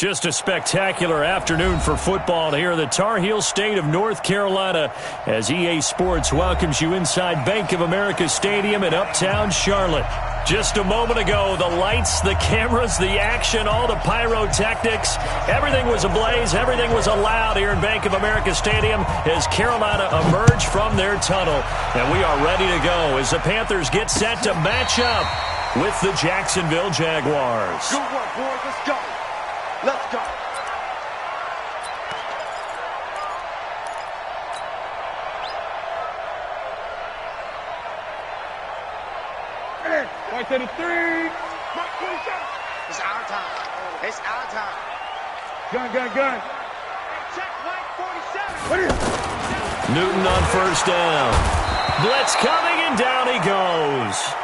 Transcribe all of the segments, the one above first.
Just a spectacular afternoon for football here in the Tar Heel state of North Carolina as EA Sports welcomes you inside Bank of America Stadium in Uptown Charlotte. Just a moment ago, the lights, the cameras, the action, all the pyrotechnics, everything was ablaze, everything was allowed here in Bank of America Stadium as Carolina emerged from their tunnel. And we are ready to go as the Panthers get set to match up with the Jacksonville Jaguars. Good work, boys. Let's go. Let's go. Right to the 3. Mark 27. It's our time. It's our time. Gun. Check Mike 47. Newton on first down. Blitz coming, and down he goes.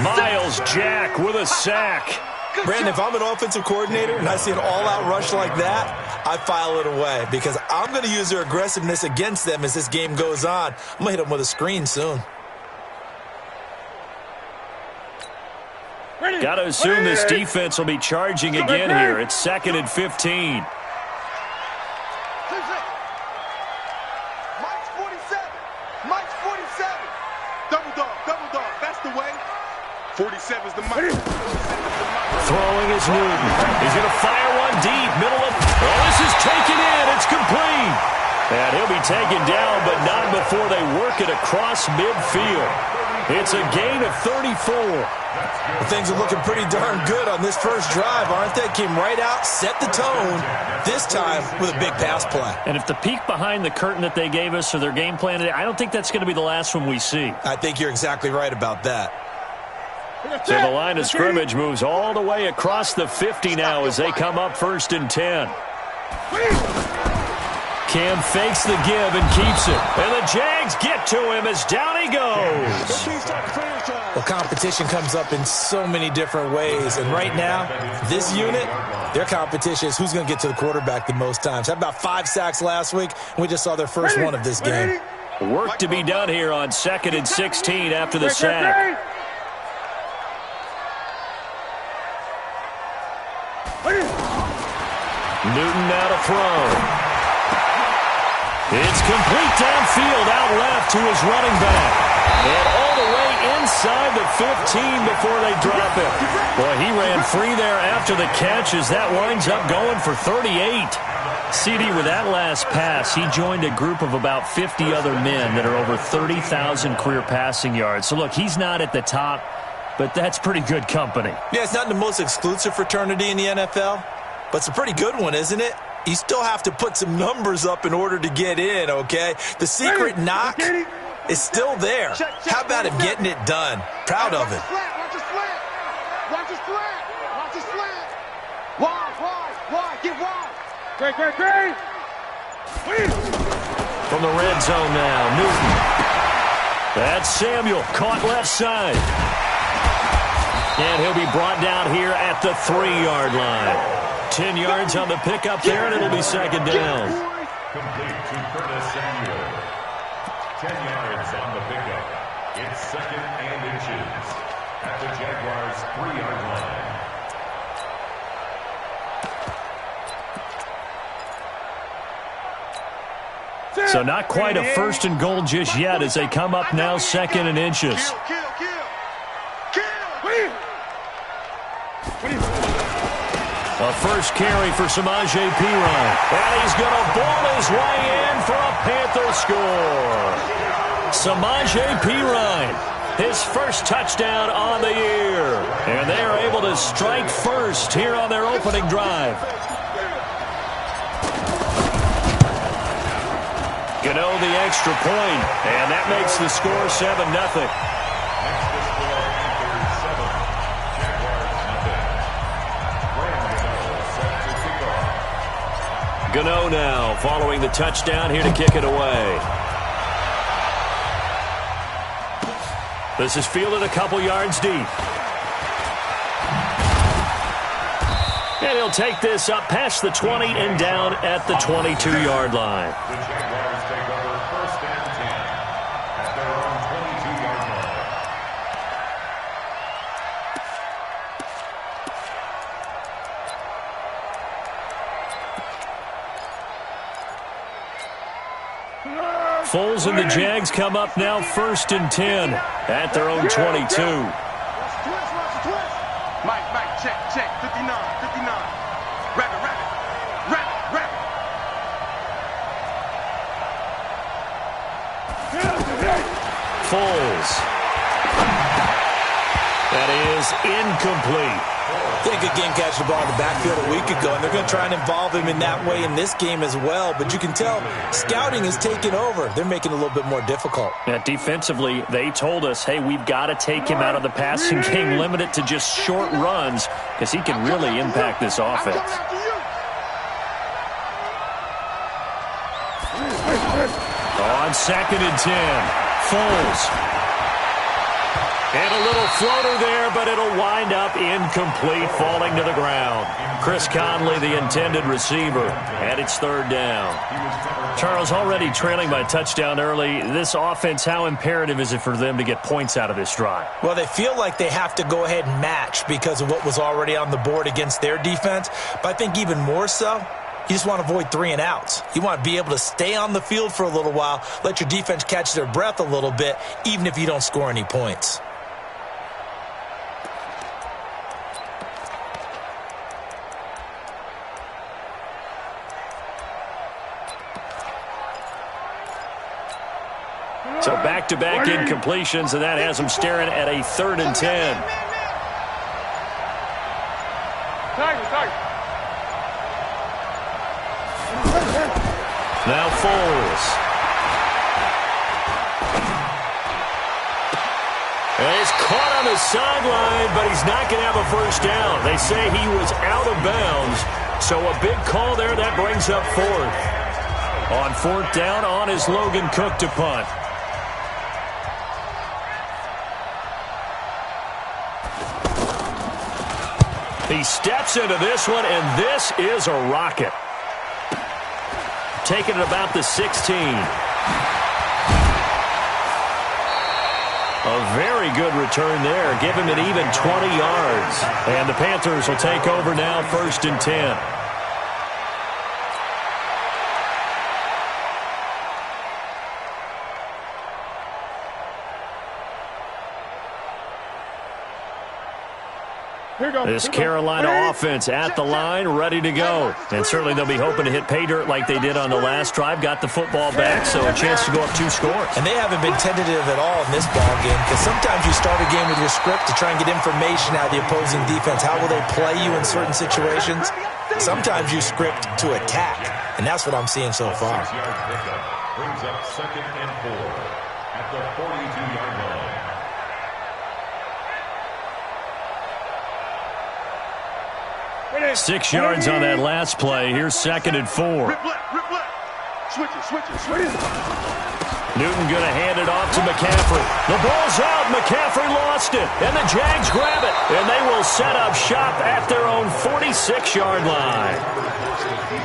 Miles Jack with a sack. Brandon, if I'm an offensive coordinator and I see an all-out rush like that, I file it away because I'm going to use their aggressiveness against them as this game goes on. I'm going to hit them with a screen soon. Got to assume this defense will be charging again here. It's 2nd and 15. Mike's 47. Mike's 47. Double dog. That's the way. 47's the Mike. Throwing is Newton. He's going to fire one deep. Middle of... Oh, this is taken in. It's complete. And he'll be taken down, but not before they work it across midfield. It's a gain of 34. Well, things are looking pretty darn good on this first drive, aren't they? Came right out, set the tone, this time with a big pass play. And if the peek behind the curtain that they gave us or their game plan today, I don't think that's going to be the last one we see. I think you're exactly right about that. So the line of scrimmage moves all the way across the 50 now as they come up 1st and 10. Cam fakes the give and keeps it. And the Jags get to him as down he goes. Well, competition comes up in so many different ways. And right now, this unit, their competition is who's going to get to the quarterback the most times. Had about 5 sacks last week, and we just saw their first one of this game. Work to be done here on 2nd and 16 after the sack. Newton now to throw. It's complete downfield, out left to his running back. And all the way inside the 15 before they drop it. Boy, he ran free there after the catch as that winds up going for 38. CD, with that last pass, he joined a group of about 50 other men that are over 30,000 career passing yards. So, look, he's not at the top, but that's pretty good company. Yeah, it's not the most exclusive fraternity in the NFL, but it's a pretty good one, isn't it? You still have to put some numbers up in order to get in, okay? The secret knock is still there. How about him getting it done? Proud of it. Watch the slant. Watch the slant. Wide. Get wide. Great. From the red zone now, Newton. That's Samuel, caught left side. And he'll be brought down here at the 3-yard line. 10 yards on the pickup there, and it'll be 2nd down. Complete to Curtis Samuel. 10 yards on the pickup. It's 2nd and inches at the Jaguars' 3-yard line. So not quite a 1st and goal just yet as they come up now 2nd and inches. Kill. A first carry for Samaje Perine. And he's going to ball his way in for a Panther score. Samaje Perine, his first touchdown on the year. And they are able to strike first here on their opening drive. Gano the extra point, and that makes the score 7-0. Gano now following the touchdown here to kick it away. This is fielded a couple yards deep. And he'll take this up past the 20 and down at the 22-yard line. The Jaguars take over 1st and 10 at their own 22-yard line. Foles and the Jags come up now 1st and 10 at their own 22. Mike, check. 59. Rabbit. Foles. That is incomplete. They could again catch the ball in the backfield a week ago, and they're going to try and involve him in that way in this game as well. But you can tell scouting is taking over. They're making it a little bit more difficult. Yeah, defensively, they told us, hey, we've got to take him out of the passing game, limit it to just short runs, because he can really impact this offense. On 2nd and 10, Foles. And a little floater there, but it'll wind up incomplete, falling to the ground. Chris Conley, the intended receiver, and it's 3rd down. Charles, already trailing by touchdown early. This offense, how imperative is it for them to get points out of this drive? Well, they feel like they have to go ahead and match because of what was already on the board against their defense. But I think even more so, you just want to avoid 3 and outs. You want to be able to stay on the field for a little while, let your defense catch their breath a little bit, even if you don't score any points. So back-to-back incompletions, and that has them staring at a 3rd and 10. Now Foles. And he's caught on the sideline, but he's not going to have a first down. They say he was out of bounds. So a big call there. That brings up 4th. On 4th down, on is Logan Cook to punt. He steps into this one, and this is a rocket. Taking it about the 16. A very good return there. Give him an even 20 yards. And the Panthers will take over now, 1st and 10. This Carolina offense at the line, ready to go. And certainly they'll be hoping to hit pay dirt like they did on the last drive. Got the football back, so a chance to go up 2 scores. And they haven't been tentative at all in this ball game, because sometimes you start a game with your script to try and get information out of the opposing defense. How will they play you in certain situations? Sometimes you script to attack, and that's what I'm seeing so far. Brings up 2nd and 4 at the 42-yard line. 6 yards on that last play. Here's 2nd and 4. Rip left. Switch it. Newton going to hand it off to McCaffrey. The ball's out. McCaffrey lost it. And the Jags grab it. And they will set up shop at their own 46-yard line.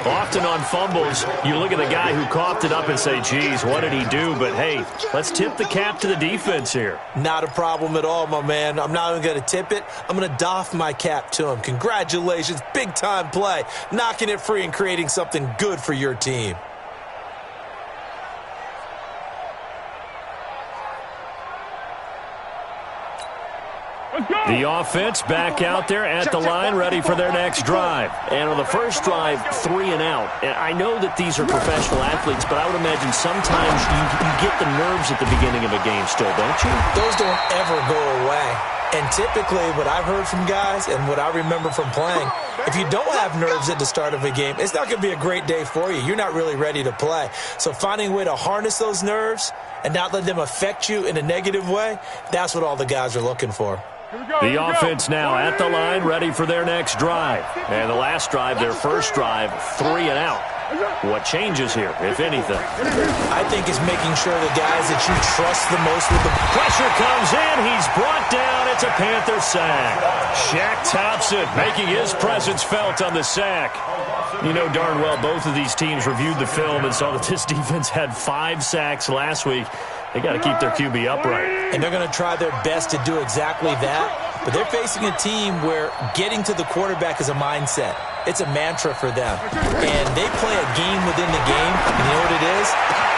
Often on fumbles, you look at the guy who coughed it up and say, geez, what did he do? But, hey, let's tip the cap to the defense here. Not a problem at all, my man. I'm not even going to tip it. I'm going to doff my cap to him. Congratulations. Big-time play. Knocking it free and creating something good for your team. The offense back out there at the line, ready for their next drive. And on the first drive, 3 and out. And I know that these are professional athletes, but I would imagine sometimes you get the nerves at the beginning of a game still, don't you? Those don't ever go away. And typically what I've heard from guys and what I remember from playing, if you don't have nerves at the start of a game, it's not going to be a great day for you. You're not really ready to play. So finding a way to harness those nerves and not let them affect you in a negative way, that's what all the guys are looking for. The offense now at the line, ready for their next drive. And the last drive, their first drive, 3 and out. What changes here, if anything? I think it's making sure the guys that you trust the most with the pressure comes in. He's brought down. It's a Panther sack. Shaq Thompson making his presence felt on the sack. You know darn well both of these teams reviewed the film and saw that this defense had 5 sacks last week. They got to keep their QB upright. And they're going to try their best to do exactly that. But they're facing a team where getting to the quarterback is a mindset. It's a mantra for them. And they play a game within the game. And you know what it is?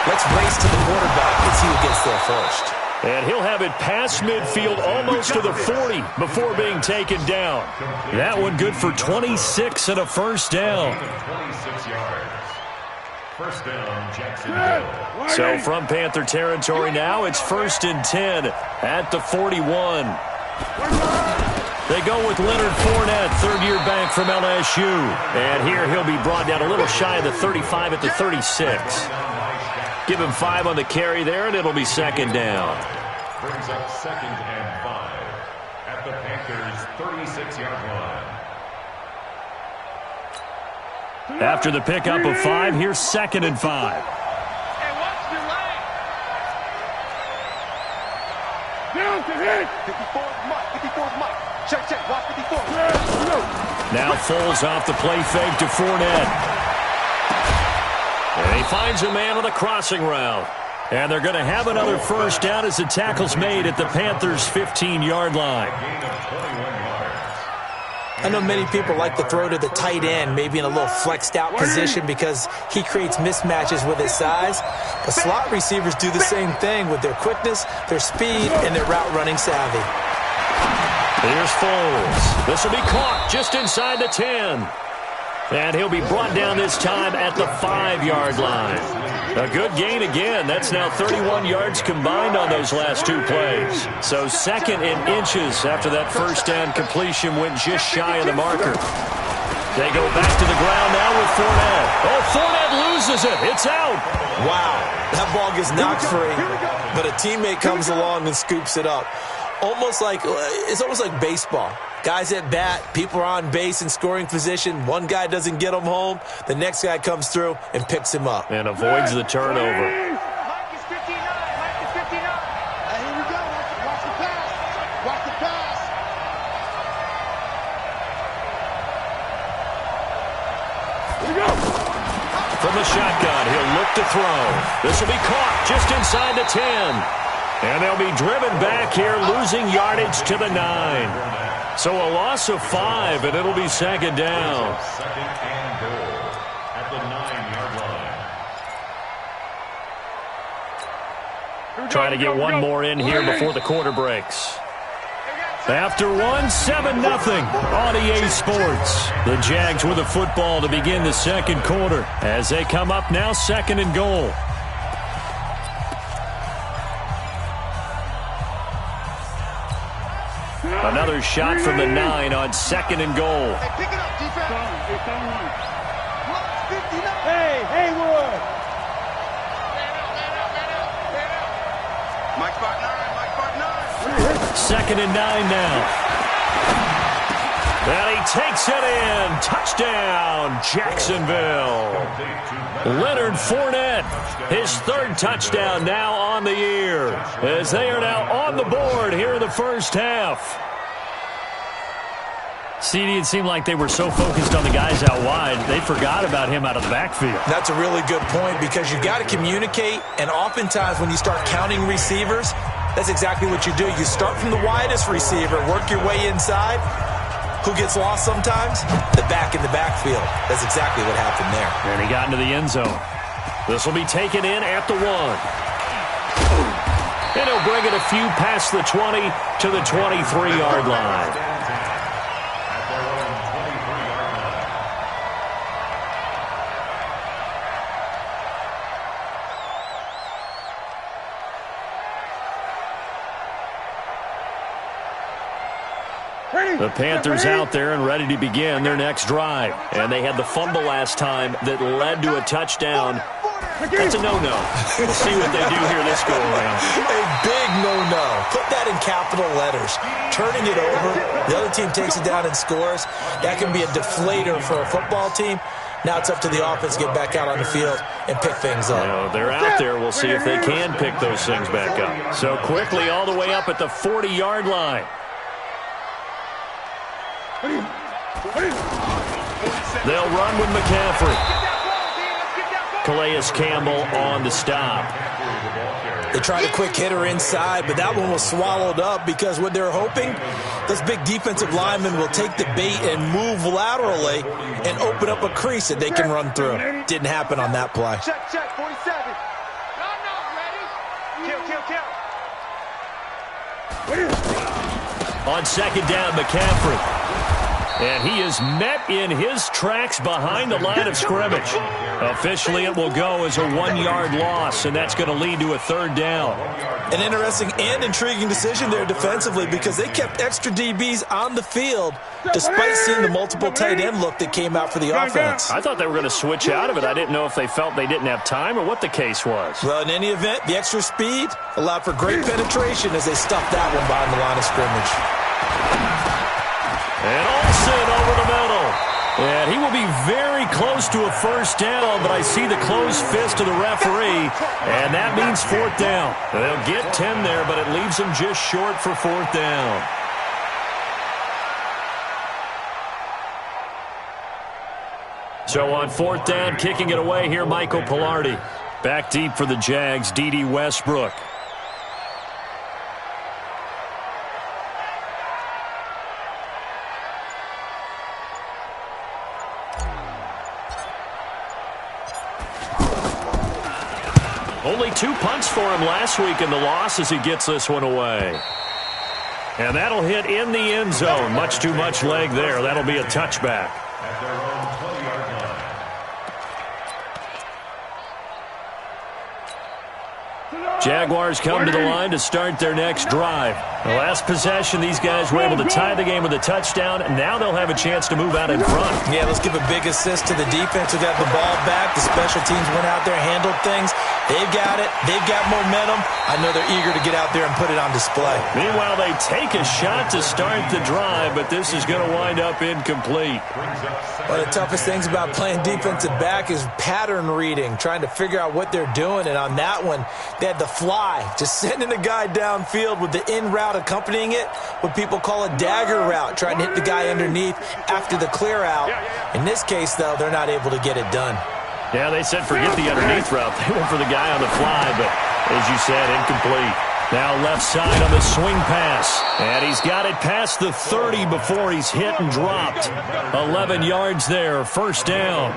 Let's race to the quarterback and see who gets there first. And he'll have it past midfield almost to the 40 before being taken down. That one good for 26 and a first down. 26 yards. First down, Jacksonville. So from Panther territory now, it's 1st and 10 at the 41. They go with Leonard Fournette, third-year back from LSU. And here he'll be brought down a little shy of the 35 at the 36. Give him 5 on the carry there, and it'll be second down. Brings up 2nd and 5 at the Panthers' 36-yard line. After the pickup of 5, here's 2nd and 5. Hey, watch the line. Down to hit. 54's Mike. 54's Mike. Check. Watch 54. Now Foles off the play fake to Fournette. And he finds a man on the crossing route. And they're going to have another first down as the tackle's made at the Panthers' 15-yard line. I know many people like to throw to the tight end, maybe in a little flexed out position because he creates mismatches with his size. But slot receivers do the same thing with their quickness, their speed, and their route running savvy. Here's Foles. This will be caught just inside the 10. And he'll be brought down this time at the 5-yard line. A good gain again. That's now 31 yards combined on those last 2 plays. So 2nd in inches after that first down completion went just shy of the marker. They go back to the ground now with Fournette. Oh, Fournette loses it. It's out. Wow, that ball gets knocked free, but a teammate comes along and scoops it up. It's almost like baseball. Guys at bat, people are on base in scoring position. One guy doesn't get him home. The next guy comes through and picks him up. And avoids the turnover. Mike is 59. Mike is 59. Here we go. Watch the pass. Watch the pass. Here we go. From the shotgun, he'll look to throw. This will be caught just inside the 10. And they'll be driven back here, losing yardage to the 9. So a loss of 5, and it'll be second down. 2nd and goal at the 9-yard line. Trying to get one more in here before the quarter breaks. After 7-0 on EA Sports. The Jags with the football to begin the second quarter as they come up now 2nd and goal. Another shot from the 9 on 2nd and goal. Hey, pick it up, defense. Hey, Haywood. Mike 5'9", 2nd and 9 now. And he takes it in. Touchdown, Jacksonville. Leonard Fournette, his 3rd touchdown now on the year, as they are now on the board here in the first half. CD, it seemed like they were so focused on the guys out wide, they forgot about him out of the backfield. That's a really good point because you got to communicate, and oftentimes when you start counting receivers, that's exactly what you do. You start from the widest receiver, work your way inside. Who gets lost sometimes? The back in the backfield. That's exactly what happened there. And he got into the end zone. This will be taken in at the 1. And he'll bring it a few past the 20 to the 23-yard line. The Panthers out there and ready to begin their next drive. And they had the fumble last time that led to a touchdown. That's a no-no. We'll see what they do here this go-around. A big no-no. Put that in capital letters. Turning it over, the other team takes it down and scores. That can be a deflator for a football team. Now it's up to the offense to get back out on the field and pick things up. They're out there. We'll see if they can pick those things back up. So quickly all the way up at the 40-yard line. They'll run with McCaffrey. Get that ball, D. Let's get that ball. Calais Campbell on the stop. They tried a quick hitter inside, but that one was swallowed up because what they're hoping, those big defensive linemen will take the bait and move laterally and open up a crease that they can run through. Didn't happen on that play. Check, 47. Ready? On second down, McCaffrey. And he is met in his tracks behind the line of scrimmage. Officially, it will go as a 1-yard loss, and that's going to lead to a third down. An interesting and intriguing decision there defensively because they kept extra DBs on the field despite seeing the multiple tight end look that came out for the offense. I thought they were going to switch out of it. I didn't know if they felt they didn't have time or what the case was. Well, in any event, the extra speed allowed for great penetration as they stuffed that one behind the line of scrimmage. And Olsen over the middle. And he will be very close to a first down, but I see the closed fist of the referee, and that means fourth down. They'll get 10 there, but it leaves them just short for fourth down. So on fourth down, kicking it away here, Michael Pilardi. Back deep for the Jags, D.D. Westbrook. Only 2 punts for him last week in the loss as he gets this one away. And that'll hit in the end zone. Much too much leg there. That'll be a touchback. At their own 20-yard line. Jaguars come to the line to start their next drive. The last possession, these guys were able to tie the game with a touchdown, and now they'll have a chance to move out in front. Yeah, let's give a big assist to the defense who got the ball back. The special teams went out there, handled things. They've got it. They've got momentum. I know they're eager to get out there and put it on display. Meanwhile, they take a shot to start the drive, but this is going to wind up incomplete. One of the toughest things about playing defensive back is pattern reading, trying to figure out what they're doing. And on that one, they had the fly, just sending a guy downfield with the in route accompanying it, what people call a dagger route, trying to hit the guy underneath after the clear out. In this case, though, they're not able to get it done. Yeah, they said forget the underneath route. They went for the guy on the fly, but as you said, incomplete. Now left side on the swing pass. And he's got it past the 30 before he's hit and dropped. 11 yards there, first down.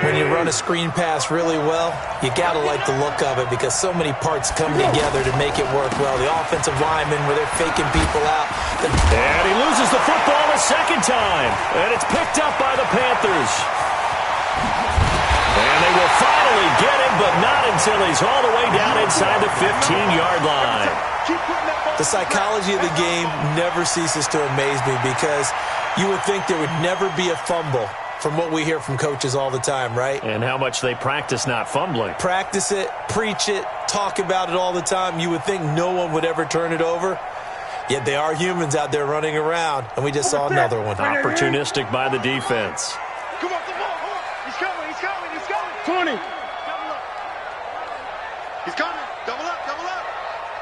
When you run a screen pass really well, you got to like the look of it because so many parts come together to make it work well. The offensive linemen, where they're faking people out. And he loses the football a second time. And it's picked up by the Panthers. And they will finally get him, but not until he's all the way down inside the 15-yard line. The psychology of the game never ceases to amaze me because you would think there would never be a fumble from what we hear from coaches all the time, right? And how much they practice not fumbling. Practice it, preach it, talk about it all the time. You would think no one would ever turn it over. Yet they are humans out there running around, and we just saw another one. Opportunistic by the defense. Come on. He's coming. 20. He's coming. Double up.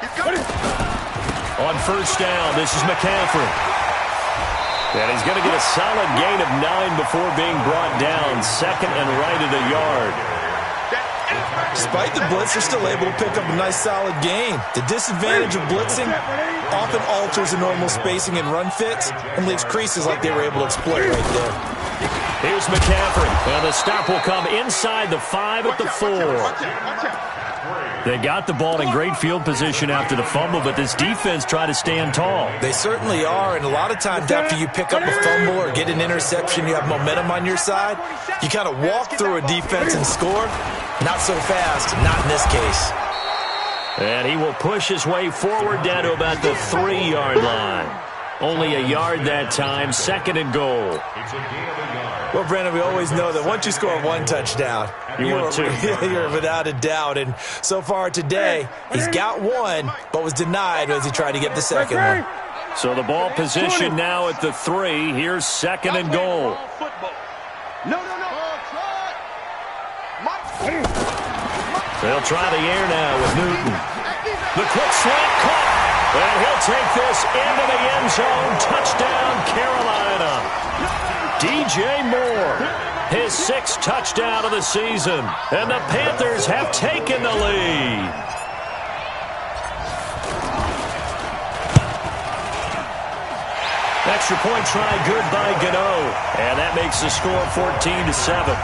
He's coming. On first down, this is McCaffrey. And he's going to get a solid gain of 9 before being brought down. Second and right at a yard. Despite the blitz, they're still able to pick up a nice solid gain. The disadvantage of blitzing often alters the normal spacing and run fits and leaves creases like they were able to exploit right there. Here's McCaffrey. And the stop will come inside the 5 at the 4. Watch out. They got the ball in great field position after the fumble, but this defense tried to stand tall. They certainly are, and a lot of times after you pick up a fumble or get an interception, you have momentum on your side. You kind of walk through a defense and score. Not so fast, not in this case. And he will push his way forward down to about the 3-yard line. Only a yard that time, second and goal. It's a gain of a yard. Well, Brandon, we always know that once you score one touchdown, want two. You're without a doubt. And so far today, he's got one, but was denied as he tried to get the second one. So the ball position now at the 3. Here's second and goal. No. They'll try the air now with Newton. The quick slant caught. And he'll take this into the end zone. Touchdown, Carolina. DJ Moore, his 6th touchdown of the season. And the Panthers have taken the lead. Extra point try good by Gano. And that makes the score 14-7.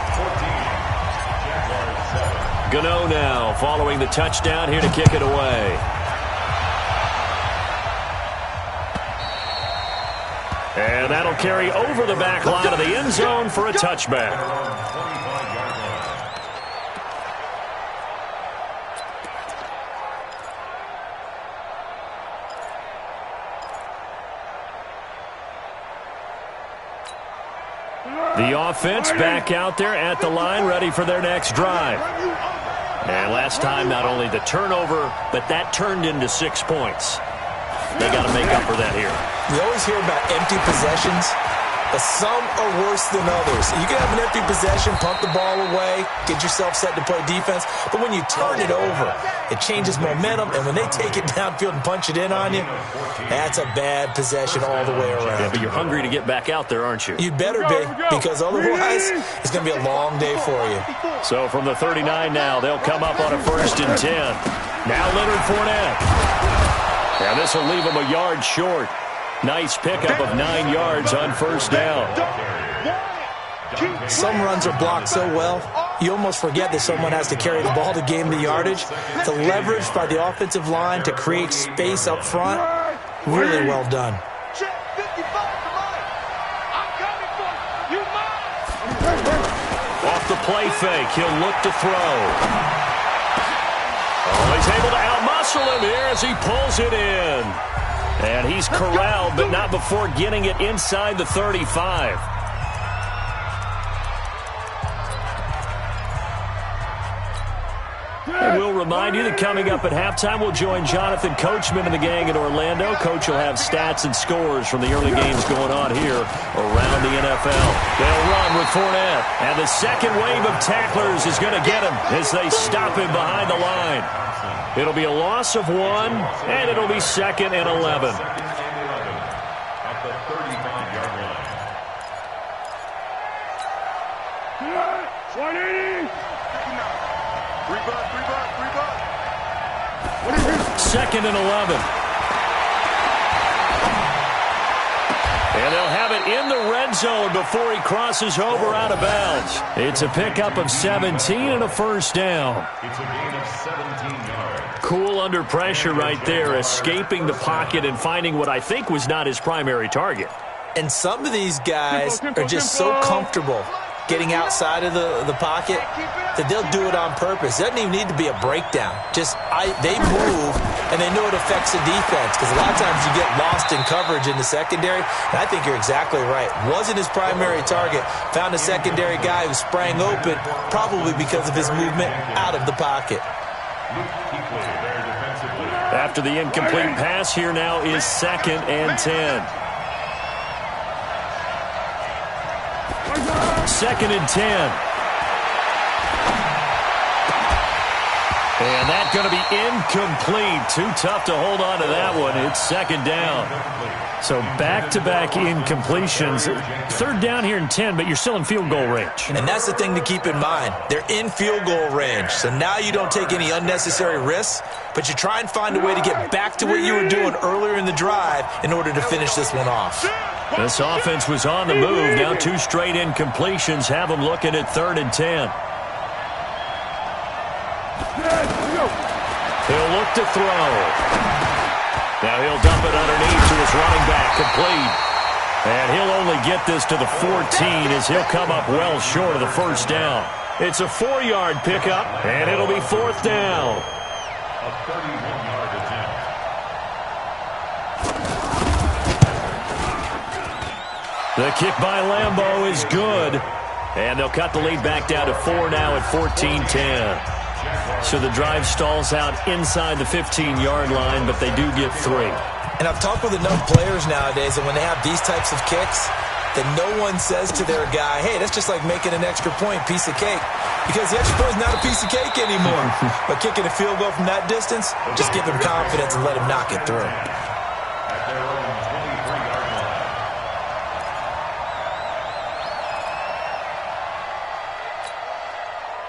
Gano now following the touchdown here to kick it away. And that'll carry over the back line of the end zone for a touchback. The offense back out there at the line, ready for their next drive. And last time, not only the turnover, but that turned into 6 points. They got to make up for that here. We always hear about empty possessions, but some are worse than others. You can have an empty possession, punt the ball away, get yourself set to play defense, but when you turn it over, it changes momentum, and when they take it downfield and punch it in on you, that's a bad possession all the way around. Yeah, but you're hungry to get back out there, aren't you? You better be, because otherwise, it's going to be a long day for you. So from the 39 now, they'll come up on a 1st and 10. Now Leonard Fournette. And this will leave him a yard short. Nice pickup of 9 yards on 1st down. Some runs are blocked so well, you almost forget that someone has to carry the ball to gain the yardage. The leverage by the offensive line to create space up front, really well done. Off the play fake, he'll look to throw. Oh, he's able to outmuscle him here as he pulls it in. And he's corralled, but not before getting it inside the 35. And we'll remind you that coming up at halftime, we'll join Jonathan Coachman and the gang in Orlando. Coach will have stats and scores from the early games going on here around the NFL. They'll run with Fournette. And the second wave of tacklers is going to get him as they stop him behind the line. It'll be a loss of 1, and it'll be 2nd and 11. At the 35-yard line. 180. 2nd and 11. And they'll have it in the red zone before he crosses over out of bounds. It's a pickup of 17 and a 1st down. It's a gain of 17 yards. Cool under pressure right there, escaping the pocket and finding what I think was not his primary target. And some of these guys are just so comfortable getting outside of the pocket that they'll do it on purpose. It doesn't even need to be a breakdown. They move, and they know it affects the defense, because a lot of times you get lost in coverage in the secondary, and I think you're exactly right. Wasn't his primary target. Found a secondary guy who sprang open, probably because of his movement out of the pocket. After the incomplete pass, here now is 2nd and 10. 2nd and 10. And that's going to be incomplete. Too tough to hold on to that one. It's 2nd down. So back-to-back incompletions. 3rd down here and 10, but you're still in field goal range. And that's the thing to keep in mind. They're in field goal range. So now you don't take any unnecessary risks, but you try and find a way to get back to what you were doing earlier in the drive in order to finish this one off. This offense was on the move. Now 2 straight incompletions have them looking at 3rd and 10. He'll look to throw. Now he'll dump it underneath to his running back, complete. And he'll only get this to the 14 as he'll come up well short of the 1st down. It's a 4-yard pickup, and it'll be 4th down. A 31-yard attempt. The kick by Lambeau is good. And they'll cut the lead back down to 4 now at 14-10. So the drive stalls out inside the 15-yard line, but they do get 3. And I've talked with enough players nowadays that when they have these types of kicks, that no one says to their guy, hey, that's just like making an extra point, piece of cake. Because the extra point is not a piece of cake anymore. But kicking a field goal from that distance, just give him confidence and let him knock it through. At their own 23-yard line.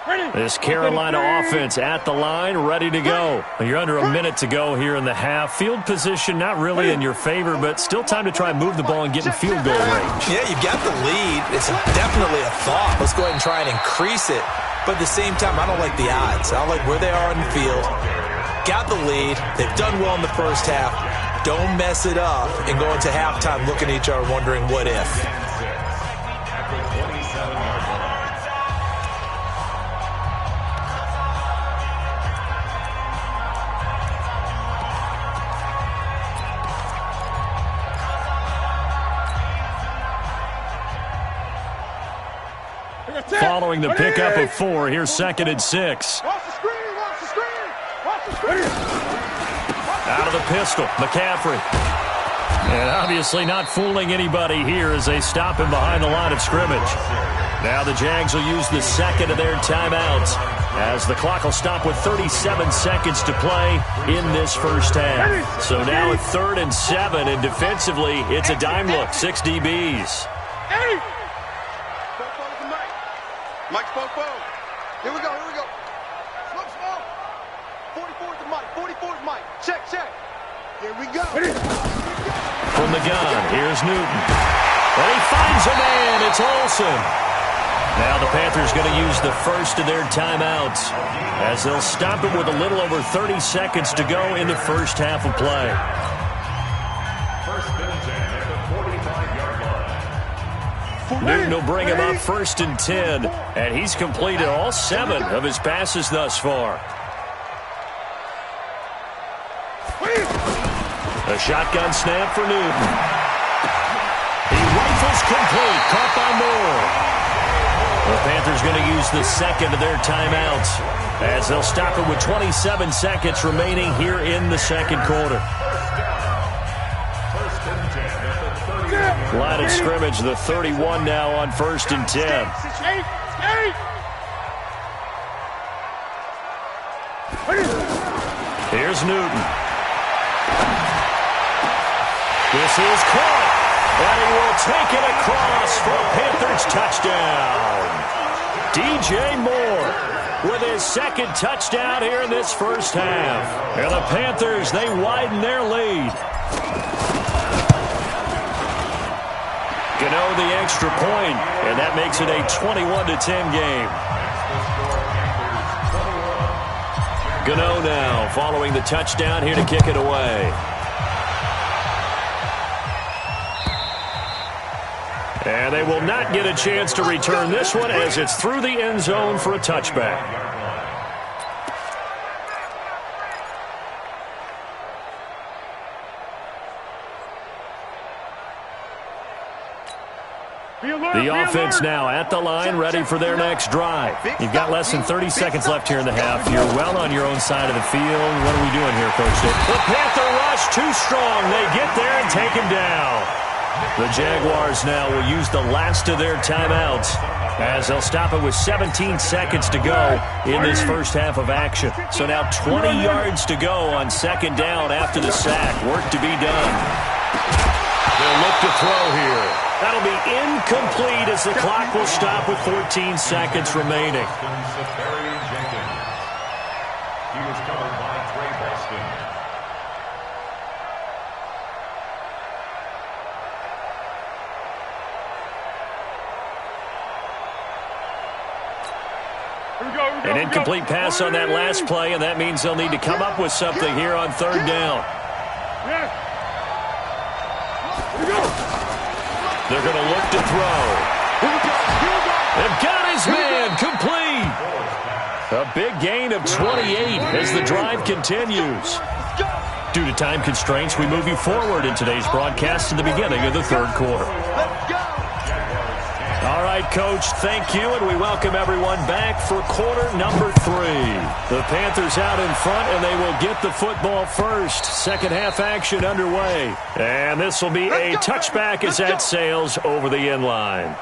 This Carolina offense at the line, ready to go. You're under a minute to go here in the half. Field position not really in your favor, but still time to try and move the ball and get in field goal range. Yeah, you got the lead. It's definitely a thought. Let's go ahead and try and increase it. But at the same time, I don't like the odds. I don't like where they are in the field. Got the lead. They've done well in the first half. Don't mess it up and go into halftime looking at each other wondering what if. Following the pickup of 4, here's 2nd and 6. Watch the screen, watch the screen, watch the screen. Out of the pistol, McCaffrey. And obviously not fooling anybody here as they stop him behind the line of scrimmage. Now the Jags will use the second of their timeouts as the clock will stop with 37 seconds to play in this first half. So now at 3rd and 7, and defensively, it's a dime look, 6 DBs. Mike's Popo. Here we go, here we go. Smoke, smoke. 44 is the Mike, 44 is Mike. Check, check. Here we go. From the gun, here's Newton. And he finds a man, it's Olsen. Now the Panthers going to use the first of their timeouts as they'll stop it with a little over 30 seconds to go in the first half of play. First and 10 at the 45-yard line. Newton will bring him up 1st and 10, and he's completed all 7 of his passes thus far. A shotgun snap for Newton. He rifles complete, caught by Moore. The Panthers going to use the second of their timeouts as they'll stop it with 27 seconds remaining here in the second quarter. Line of scrimmage, the 31 now on 1st and 10. Here's Newton. This is caught, and he will take it across for a Panthers touchdown. DJ Moore with his 2nd touchdown here in this first half. And the Panthers, they widen their lead. Gano the extra point, and that makes it a 21-10 game. Gano now following the touchdown here to kick it away. And they will not get a chance to return this one as it's through the end zone for a touchback. The offense now at the line, ready for their next drive. You've got less than 30 seconds left here in the half. You're well on your own side of the field. What are we doing here, Coach Dick? The Panther rush too strong. They get there and take him down. The Jaguars now will use the last of their timeouts as they'll stop it with 17 seconds to go in this first half of action. So now 20 yards to go on 2nd down after the sack. Work to be done. They'll look to throw here. That'll be incomplete as the clock will stop with 14 seconds remaining. He was covered by Trey Boston. An incomplete pass on that last play, and that means they'll need to come up with something here on 3rd down. They're going to look to throw. They've got his man complete. A big gain of 28 as the drive continues. Due to time constraints, we move you forward in today's broadcast to the beginning of the 3rd quarter. All right, Coach, thank you, and we welcome everyone back for quarter number 3. The Panthers out in front, and they will get the football first. Second half action underway. And this will be a touchback as that sails over the end line.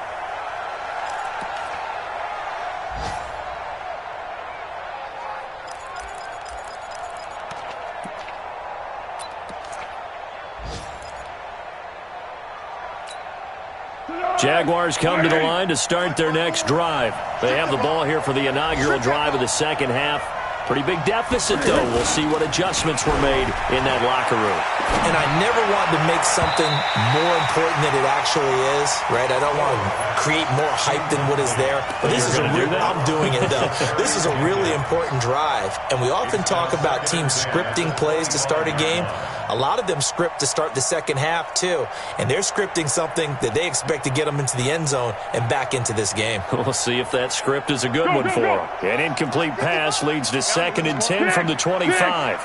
Jaguars come to the line to start their next drive. They have the ball here for the inaugural drive of the second half. Pretty big deficit, though. We'll see what adjustments were made in that locker room. And I never want to make something more important than it actually is, right? I don't want to create more hype than what is there. But this is I'm doing it, though. This is a really important drive. And we often talk about teams scripting plays to start a game. A lot of them script to start the second half, too. And they're scripting something that they expect to get them into the end zone and back into this game. We'll see if that script is a good one for them. An incomplete pass leads to 2nd and 10 from the 25.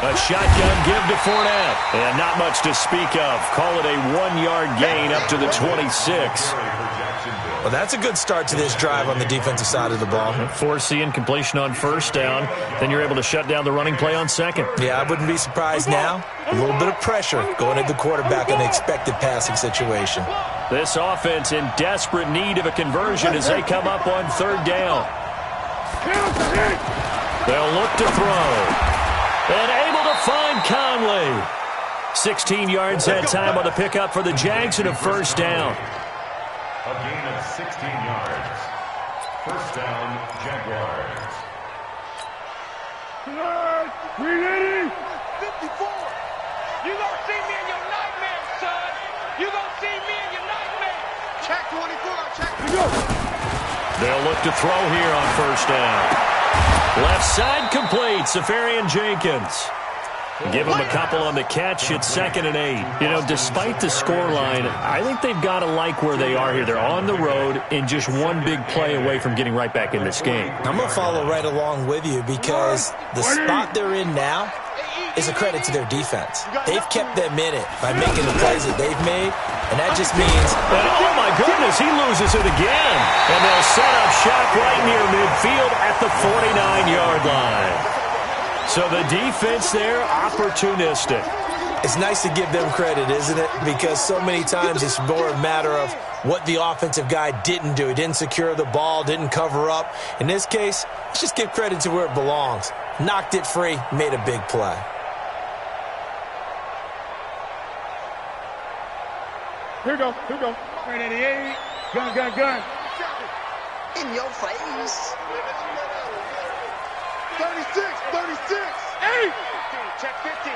A shotgun give to Fournette. And not much to speak of. Call it a 1-yard gain up to the 26. Well, that's a good start to this drive on the defensive side of the ball. Forcing incompletion on first down. Then you're able to shut down the running play on second. Yeah, I wouldn't be surprised now. A little bit of pressure going at the quarterback in the expected passing situation. This offense in desperate need of a conversion as they come up on 3rd down. They'll look to throw. And able to find Conley. 16 yards that time on the pickup for the Jags and a first down. A gain of 16 yards. First down, Jaguars. 380. 54. You gonna see me in your nightmares, son. You gonna see me in your nightmares. Check 24. Check. They'll look to throw here on first down. Left side complete. Safarian Jenkins. Give them a couple on the catch. It's 2nd and 8. You know, despite the scoreline, I think they've got to like where they are here. They're on the road and just one big play away from getting right back in this game. I'm going to follow right along with you because the spot they're in now is a credit to their defense. They've kept them in it by making the plays that they've made, and that just means... And oh, my goodness, he loses it again. And they'll set up shop right near midfield at the 49-yard line. So the defense there, opportunistic. It's nice to give them credit, isn't it? Because so many times it's more a matter of what the offensive guy didn't do. He didn't secure the ball, didn't cover up. In this case, let's just give credit to where it belongs. Knocked it free, made a big play. Here we go. 388. Gun. In your face. 36. 8. 15. Check 15.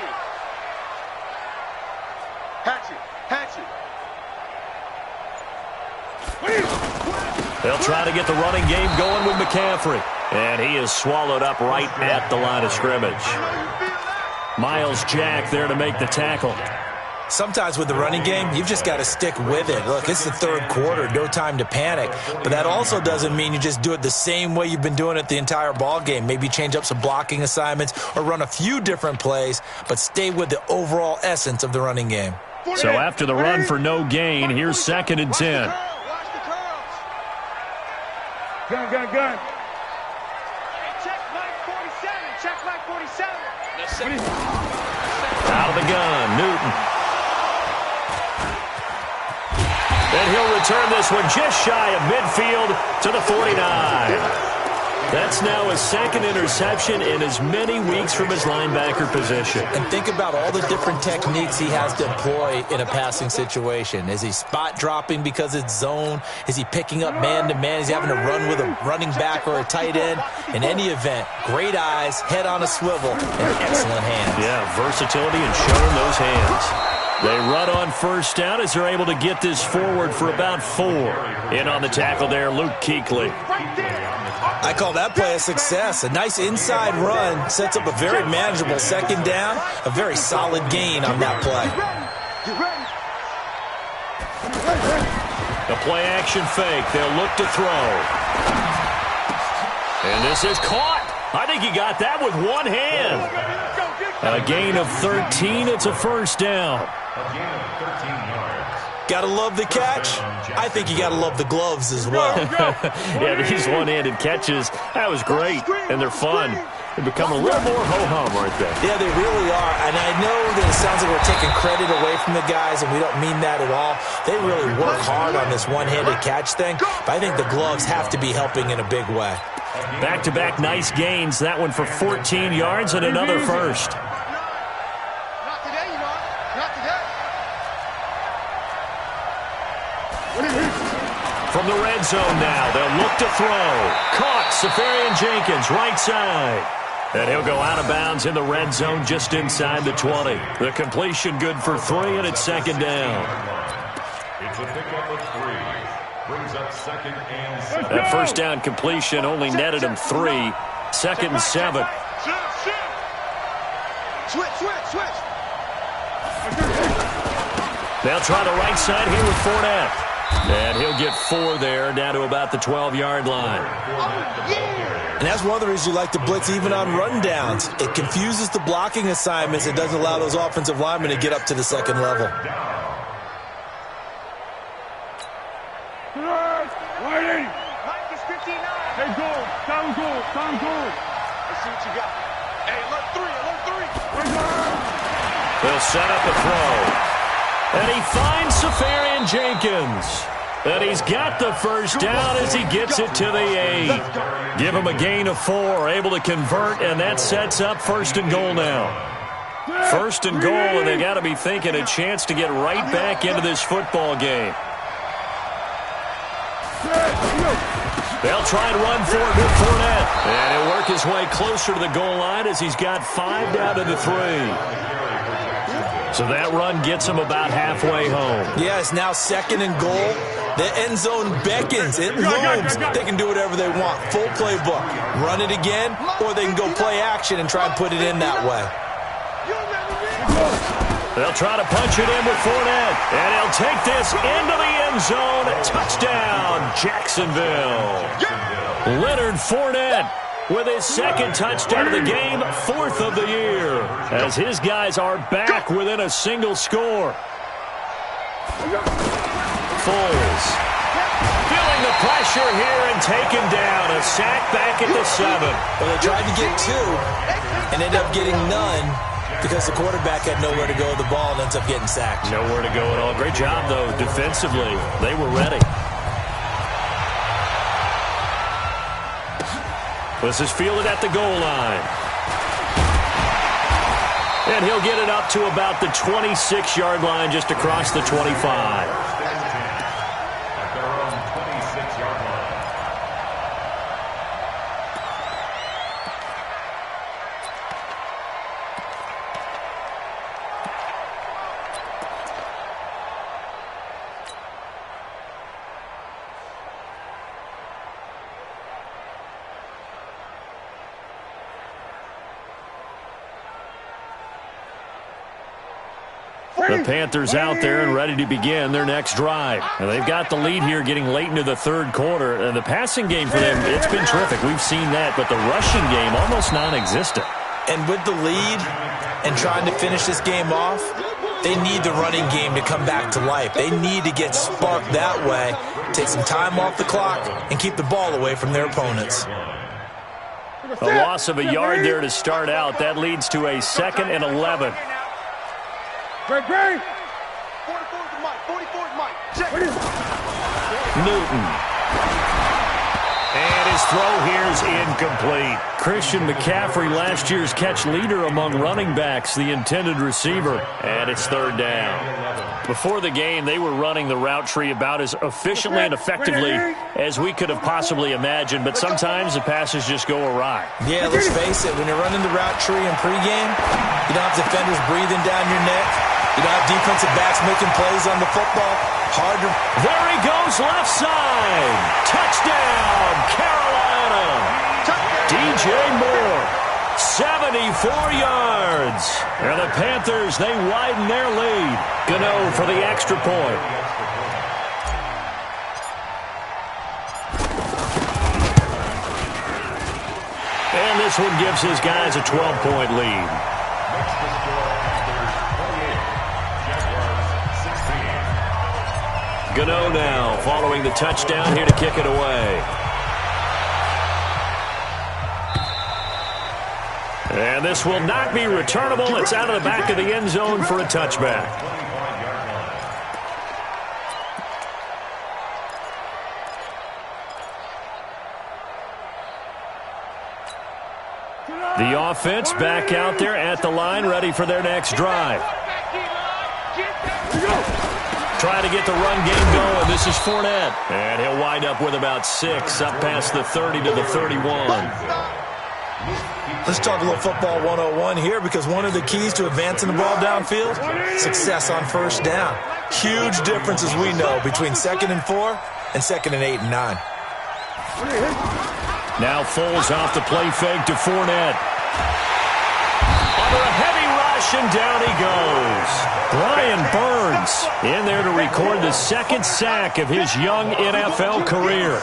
Hatchet. They'll try to get the running game going with McCaffrey. And he is swallowed up right at the line of scrimmage. Miles Jack there to make the tackle. Sometimes with the running game, you've just got to stick with it. Look, it's the 3rd quarter, no time to panic. But that also doesn't mean you just do it the same way you've been doing it the entire ball game. Maybe change up some blocking assignments or run a few different plays, but stay with the overall essence of the running game. So after the run for no gain, here's 2nd and 10. Watch the curls. Gun. Check Mike 47. Out of the gun, Newton. And he'll return this one just shy of midfield to the 49. That's now his 2nd interception in as many weeks from his linebacker position. And think about all the different techniques he has to employ in a passing situation. Is he spot dropping because it's zone? Is he picking up man-to-man? Is he having to run with a running back or a tight end? In any event, great eyes, head on a swivel, and excellent hands. Yeah, versatility and showing those hands. They run on first down as they're able to get this forward for about 4. In on the tackle there, Luke Kuechly. I call that play a success. A nice inside run sets up a very manageable 2nd down. A very solid gain on that play. The play action fake. They'll look to throw. And this is caught. I think he got that with one hand. A gain of 13. It's a first down. A gain of 13 yards. Gotta love the catch. I think you gotta love the gloves as well. Yeah, these one-handed catches, that was great, and they're fun. They become a little more ho-hum, aren't they? Yeah, they really are. And I know that it sounds like we're taking credit away from the guys, and we don't mean that at all. They really work hard on this one-handed catch thing, but I think the gloves have to be helping in a big way. Back-to-back nice gains. That one for 14 yards and another first. Not today, you know. Not today. the red zone now. They'll look to throw. Caught. Safarian-Jenkins, right side. And he'll go out of bounds in the red zone just inside the 20. The completion good for 3, and it's second down. It's a pickup of 3. Brings up second and 7. That first down completion only netted him 3. Second and 7. Switch. They'll try the right side here with Fournette. And he'll get 4 there, down to about the 12-yard line. And that's one of the reasons you like to blitz even on rundowns. It confuses the blocking assignments. It doesn't allow those offensive linemen to get up to the second level. Waiting. Mike is 59. Hey, go. Sound good. Let's see what you got. Hey, alert 3. They'll set up a throw. And he finds Safarian-Jenkins. And he's got the first down as he gets it to the 8. Give him a gain of 4, able to convert, and that sets up first and goal now. First and goal, and they got to be thinking a chance to get right back into this football game. They'll try and run for it with Fournette. And he'll work his way closer to the goal line as he's got 5 down to the 3. So that run gets him about halfway home. Yeah, it's now second and goal. The end zone beckons. It looms. They can do whatever they want. Full playbook. Run it again, or they can go play action and try and put it in that way. They'll try to punch it in with Fournette. And he'll take this into the end zone. Touchdown, Jacksonville. Leonard Fournette with his second touchdown of the game, 4th of the year, as his guys are back within a single score. Foles feeling the pressure here and taken down. A sack back at the 7. Well, they tried to get 2 and ended up getting none because the quarterback had nowhere to go with the ball and ends up getting sacked. Nowhere to go at all. Great job, though, defensively. They were ready. This is fielded at the goal line. And he'll get it up to about the 26-yard line, just across the 25. At their own 26-yard line. The Panthers out there and ready to begin their next drive. And they've got the lead here getting late into the third quarter. And the passing game for them, it's been terrific. We've seen that. But the rushing game, almost non-existent. And with the lead and trying to finish this game off, they need the running game to come back to life. They need to get sparked that way, take some time off the clock, and keep the ball away from their opponents. A loss of a yard there to start out. That leads to a 2nd and 11. Great. 44's Mike. 44's Mike. Check. Newton. And his throw here is incomplete. Christian McCaffrey, last year's catch leader among running backs, the intended receiver. And it's 3rd down. Before the game, they were running the route tree about as efficiently and effectively as we could have possibly imagined. But sometimes the passes just go awry. Yeah, let's face it. When you're running the route tree in pregame, you don't have defenders breathing down your neck. You don't have defensive backs making plays on the football. Hard to... There he goes, left side. Touchdown, Carolina. DJ Moore, 74 yards. And the Panthers, they widen their lead. Gano for the extra point. And this one gives his guys a 12-point lead. Gano now following the touchdown here to kick it away. And this will not be returnable. It's out of the back of the end zone for a touchback. The offense back out there at the line, ready for their next drive. Trying to get the run game going. This is Fournette. And he'll wind up with about 6, up past the 30 to the 31. Let's talk a little football 101 here, because one of the keys to advancing the ball downfield, success on first down. Huge difference, as we know, between 2nd and 4 and 2nd and 8 and 9. Now Foles off the play fake to Fournette. Under a heavy rush, and down he goes. Brian Burns in there to record the 2nd sack of his young NFL career.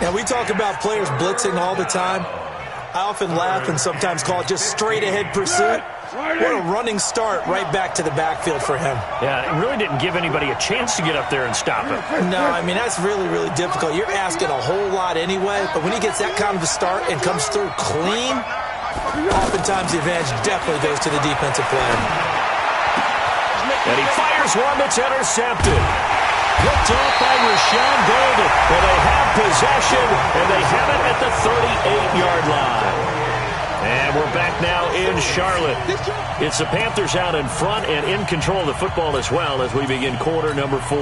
Now, we talk about players blitzing all the time. I often laugh and sometimes call it just straight-ahead pursuit. What a running start right back to the backfield for him. Yeah, it really didn't give anybody a chance to get up there and stop him. No, I mean, that's really, really difficult. You're asking a whole lot anyway, but when he gets that kind of a start and comes through clean, oftentimes the advantage definitely goes to the defensive player. And he fires one that's intercepted. Picked off by Rashawn Golden. And they have possession, and they have it at the 38-yard line. And we're back now in Charlotte. It's the Panthers out in front and in control of the football as well as we begin quarter number 4.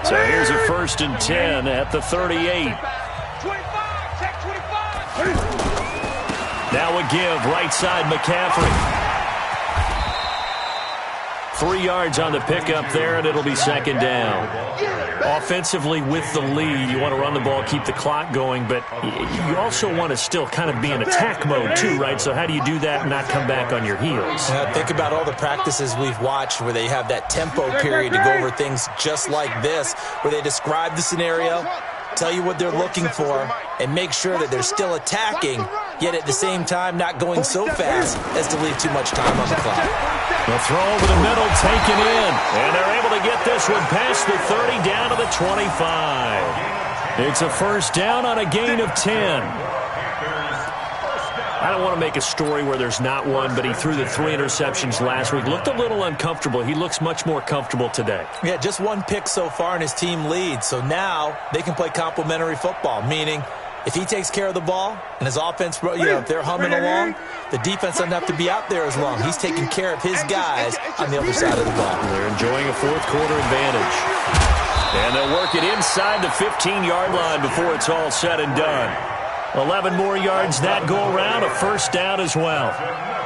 So here's a 1st and 10 at the 38. 25, check 25. Now a give, right side McCaffrey. 3 yards on the pickup there, and it'll be 2nd down. Offensively with the lead, you want to run the ball, keep the clock going, but you also want to still kind of be in attack mode too, right? So how do you do that and not come back on your heels? Think about all the practices we've watched where they have that tempo period to go over things just like this, where they describe the scenario, tell you what they're looking for, and make sure that they're still attacking, yet at the same time not going so fast as to leave too much time on the clock. The throw over the middle, taken in, and they're able to get this one past the 30 down to the 25. It's a 1st down on a gain of 10. I don't want to make a story where there's not one, but he threw the 3 interceptions last week. Looked a little uncomfortable. He looks much more comfortable today. Yeah, just 1 pick so far and his team leads. So now they can play complementary football, meaning if he takes care of the ball and his offense, if they're humming along, the defense doesn't have to be out there as long. He's taking care of his guys on the other side of the ball. They're enjoying a 4th quarter advantage. And they'll work it inside the 15-yard line before it's all said and done. 11 more yards that go around, a 1st down as well.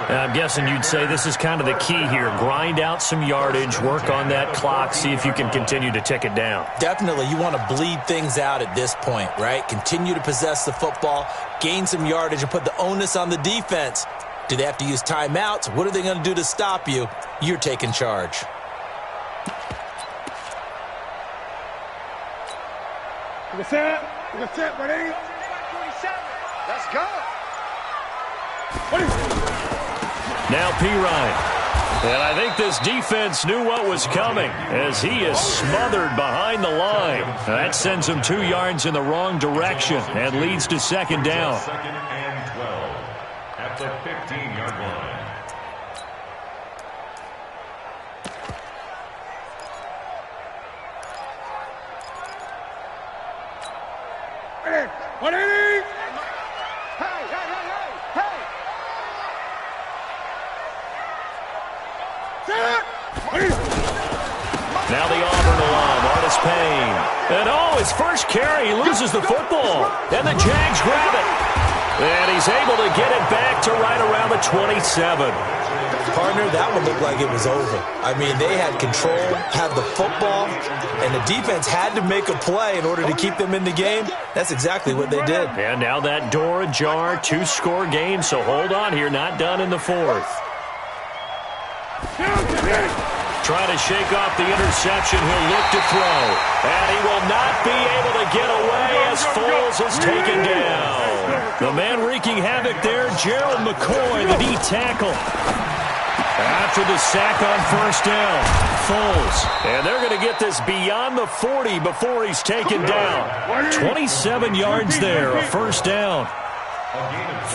And I'm guessing you'd say this is kind of the key here. Grind out some yardage, work on that clock, see if you can continue to tick it down. Definitely. You want to bleed things out at this point, right? Continue to possess the football, gain some yardage, and put the onus on the defense. Do they have to use timeouts? What are they going to do to stop you? You're taking charge. Let's set, ready? Let's go. Now Pirine. And I think this defense knew what was coming as he is smothered behind the line. That sends him 2 yards in the wrong direction and leads to 2nd down. 2nd and 12 at the 15-yard line. What is it? Hey! Now the Auburn alum, Artis Payne. And his first carry, he loses the football. And the Jags grab it. And he's able to get it back to right around the 27. Partner, that one looked like it was over. I mean, they had control, had the football, and the defense had to make a play in order to keep them in the game. That's exactly what they did. And now that door ajar, 2-score game, so hold on here, not done in the 4th. Trying to shake off the interception, he'll look to throw. And he will not be able to get away as Foles is taken down. The man wreaking havoc there, Gerald McCoy, the D tackle. After the sack on 1st down, Foles. And they're going to get this beyond the 40 before he's taken down. 27 yards there, a 1st down.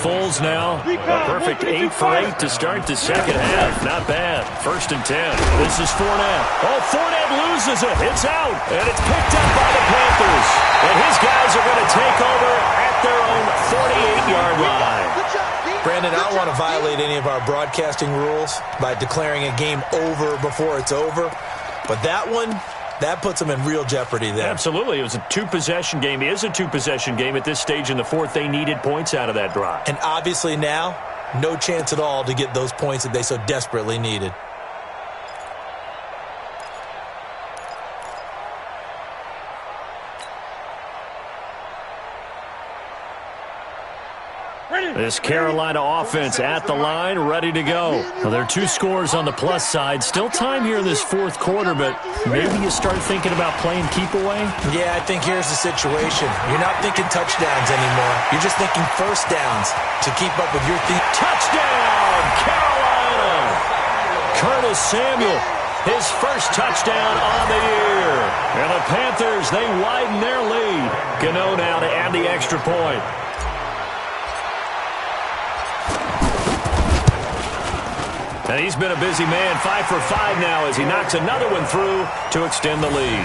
Foles now, a perfect 8 for 8 to start the 2nd half. Not bad. 1st and 10. This is Fournette. Oh, Fournette loses it. It's out. And it's picked up by the Panthers. And his guys are going to take over at their own 48-yard line. Brandon, I don't want to violate any of our broadcasting rules by declaring a game over before it's over, but that one, that puts them in real jeopardy there. Absolutely. It was a two-possession game. It is a two-possession game at this stage in the fourth. They needed points out of that drive. And obviously now, no chance at all to get those points that they so desperately needed. This Carolina offense at the line, ready to go. Well, there are two scores on the plus side. Still time here in this fourth quarter, but maybe you start thinking about playing keep away? Yeah, I think here's the situation. You're not thinking touchdowns anymore. You're just thinking first downs to keep up with your team. Touchdown, Carolina! Curtis Samuel, his first touchdown on the year. And the Panthers, they widen their lead. Gano now to add the extra point. And he's been a busy man, 5 for 5 now as he knocks another one through to extend the lead.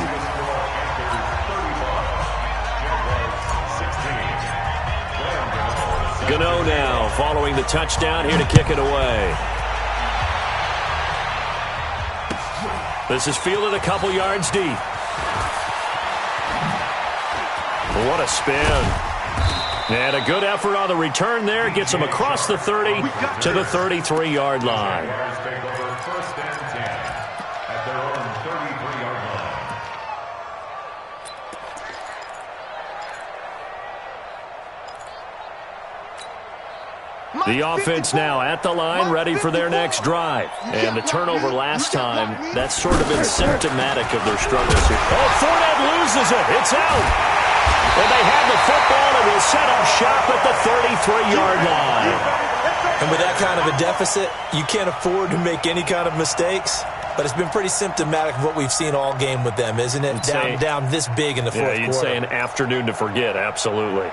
Gano now following the touchdown, here to kick it away. This is fielded a couple yards deep. What a spin. And a good effort on the return there. Gets him across the 30 to the 33-yard line. First and 10 at their own 33-yard line. The offense now at the line, ready for their next drive. And the turnover last time, that's sort of been symptomatic of their struggles here. Oh, Fournette loses it. It's out. And they have the football and will set up shop at the 33-yard line. And with that kind of a deficit, you can't afford to make any kind of mistakes. But it's been pretty symptomatic of what we've seen all game with them, isn't it? Down this big in the fourth quarter. Yeah, you'd say an afternoon to forget, absolutely.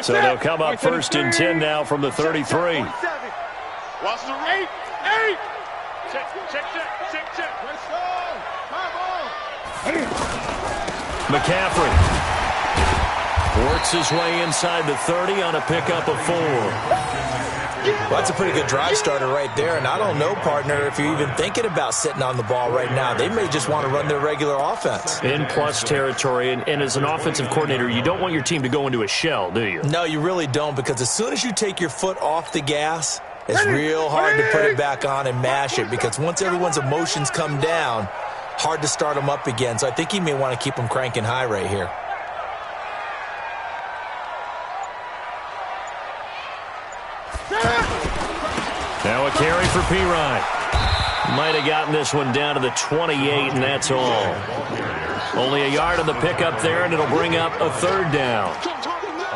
So they'll come up first and 10 now from the 33. Watch the eight. Check. McCaffrey works his way inside the 30 on a pickup of 4. Well, that's a pretty good drive starter right there. And I don't know, partner, if you're even thinking about sitting on the ball right now. They may just want to run their regular offense. In plus territory. And as an offensive coordinator, you don't want your team to go into a shell, do you? No, you really don't, because as soon as you take your foot off the gas, it's real hard to put it back on and mash it, because once everyone's emotions come down, hard to start them up again. So I think he may want to keep them cranking high right here. Now a carry for Pirine. Might have gotten this one down to the 28, and that's all. Only a yard on the pickup there, and it'll bring up a third down.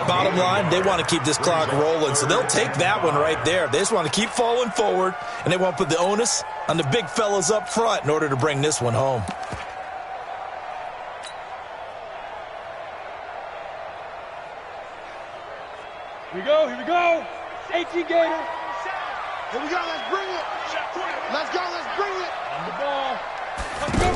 Bottom line, they want to keep this clock rolling, so they'll take that one right there. They just want to keep falling forward, and they want to put the onus on the big fellas up front in order to bring this one home. Here we go. Safety Gator. Here we go, let's bring it. Let's bring it. On the ball. Let's go.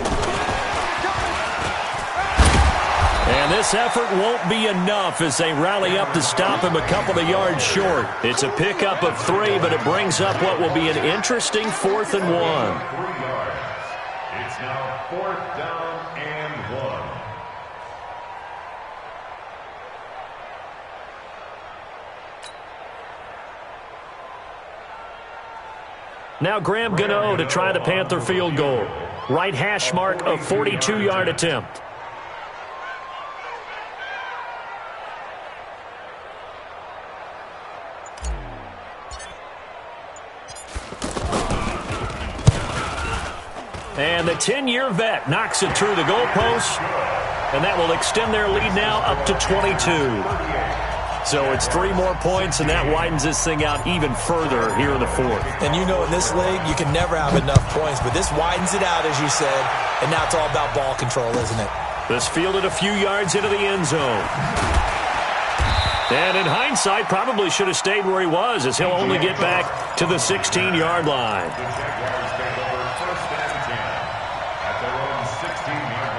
And this effort won't be enough as they rally up to stop him a couple of yards short. It's a pickup of 3, but it brings up what will be an interesting 4th and 1. 3 yards. It's now 4th down and 1. Now Graham Gano to try the Panther field goal. Right hash mark of 42-yard attempt. And the 10-year vet knocks it through the goalpost, and that will extend their lead now up to 22. So it's 3 more points, and that widens this thing out even further here in the fourth. And you know in this league, you can never have enough points, but this widens it out, as you said, and now it's all about ball control, isn't it? This fielded a few yards into the end zone. And in hindsight, probably should have stayed where he was, as he'll only get back to the 16-yard line. The Jaguars take over first and 10 at their own 16-yard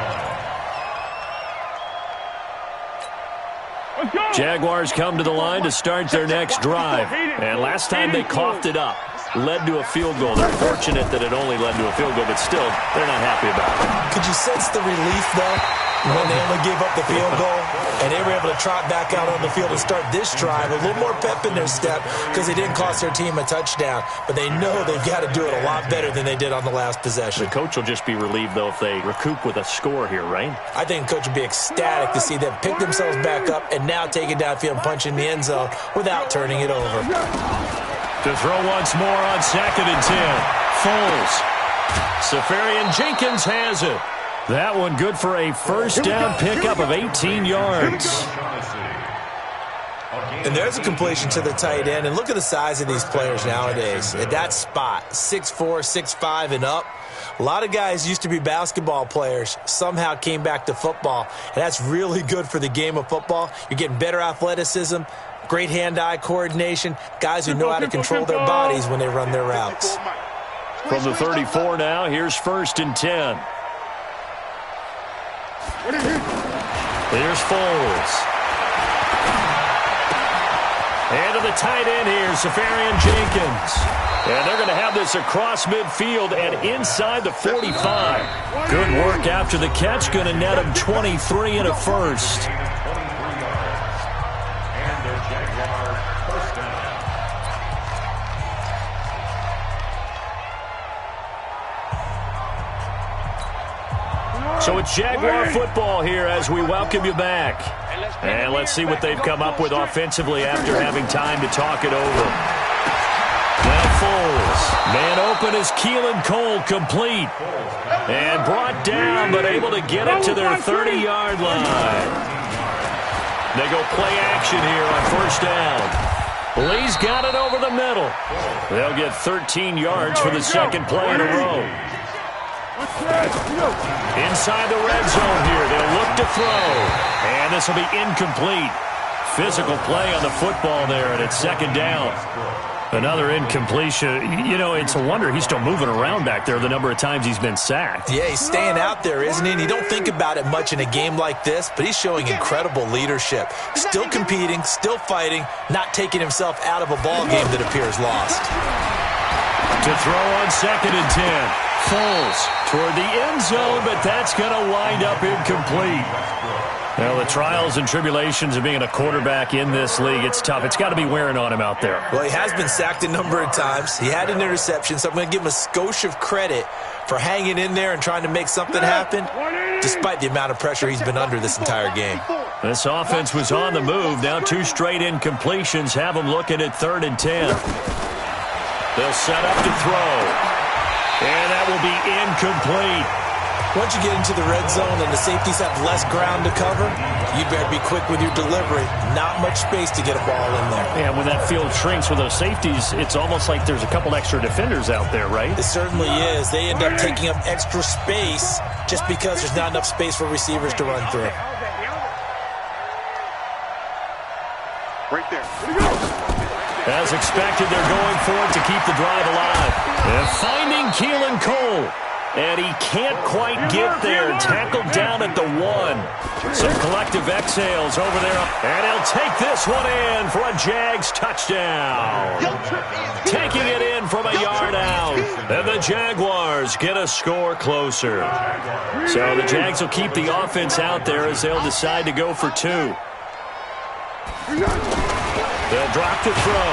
line. Jaguars come to the line to start their next drive. And last time they coughed it up, led to a field goal. They're fortunate that it only led to a field goal, but still, they're not happy about it. Could you sense the relief, though, when they only gave up the field goal and they were able to trot back out on the field and start this drive? A little more pep in their step because they didn't cost their team a touchdown, but they know they've got to do it a lot better than they did on the last possession. The coach will just be relieved, though, if they recoup with a score here, right? I think the coach would be ecstatic to see them pick themselves back up and now take it downfield and punch in the end zone without turning it over. To throw once more on 2nd and 10. Foles. Safarian Jenkins has it. That one good for a first down pickup of 18 yards. And there's a completion to the tight end. And look at the size of these players nowadays. At that spot, 6'4", 6'5", and up. A lot of guys used to be basketball players, somehow came back to football. And that's really good for the game of football. You're getting better athleticism, great hand-eye coordination, guys who know how to control their bodies when they run their routes. From the 34 now, here's 1st and 10. Here's Foles. And to the tight end here, Safarian Jenkins. And they're going to have this across midfield and inside the 45. Good work after the catch. Going to net him 23 and a first. So it's Jaguar football here as we welcome you back. And let's see what they've come up with offensively after having time to talk it over. Now Foles. Man open is Keelan Cole, complete. And brought down, but able to get it to their 30-yard line. They go play action here on first down. Lee's got it over the middle. They'll get 13 yards for the second play in a row. Inside the red zone here, they'll look to throw. And this will be incomplete. Physical play on the football there, and it's 2nd down. Another incompletion. You know, it's a wonder he's still moving around back there the number of times he's been sacked. Yeah, he's staying out there, isn't he? And you don't think about it much in a game like this, but he's showing incredible leadership. Still competing, still fighting, not taking himself out of a ball game that appears lost. To throw on 2nd and 10. Foles toward the end zone, but that's going to wind up incomplete. Well, the trials and tribulations of being a quarterback in this league, it's tough. It's got to be wearing on him out there. Well, he has been sacked a number of times. He had an interception, so I'm going to give him a skosh of credit for hanging in there and trying to make something happen, despite the amount of pressure he's been under this entire game. This offense was on the move. Now 2 straight incompletions have them looking at 3rd and 10. They'll set up to throw. And that will be incomplete. Once you get into the red zone and the safeties have less ground to cover, you better be quick with your delivery. Not much space to get a ball in there. Yeah, when that field shrinks with those safeties, it's almost like there's a couple extra defenders out there, right? It certainly is. They end up taking up extra space just because there's not enough space for receivers to run through. Right there. As expected, they're going for it to keep the drive alive. And finding Keelan Cole. And he can't quite get there. Tackled down at the 1. Some collective exhales over there. And he'll take this one in for a Jags touchdown. Taking it in from a yard out. And the Jaguars get a score closer. So the Jags will keep the offense out there as they'll decide to go for 2. They'll drop to throw.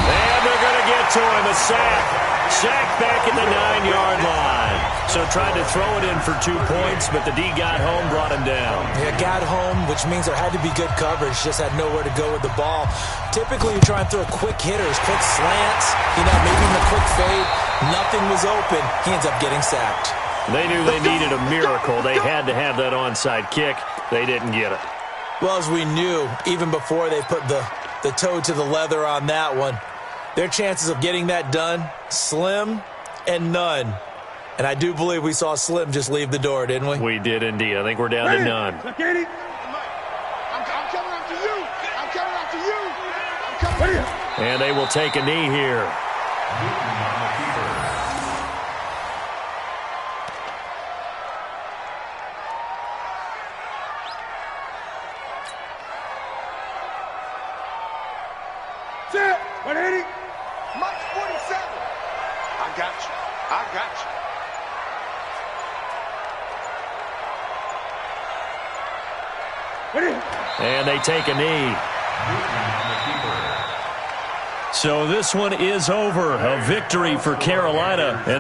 And they're going to get to him. A sack. Sack back at the 9-yard line. So tried to throw it in for 2 points, but the D got home, brought him down. Yeah, got home, which means there had to be good coverage. Just had nowhere to go with the ball. Typically, you try and throw quick hitters, quick slants, maybe even a quick fade. Nothing was open. He ends up getting sacked. They knew they needed a miracle. They had to have that onside kick. They didn't get it. Well, as we knew, even before they put the toe to the leather on that one, their chances of getting that done, slim and none. And I do believe we saw Slim just leave the door, didn't we? We did indeed. I think we're down to none. I'm coming after you. I'm coming after you. I'm coming after you. And they will take a knee here. Set. 180. Mike's 47. I got you. I got you. And they take a knee. So this one is over. A victory for Carolina.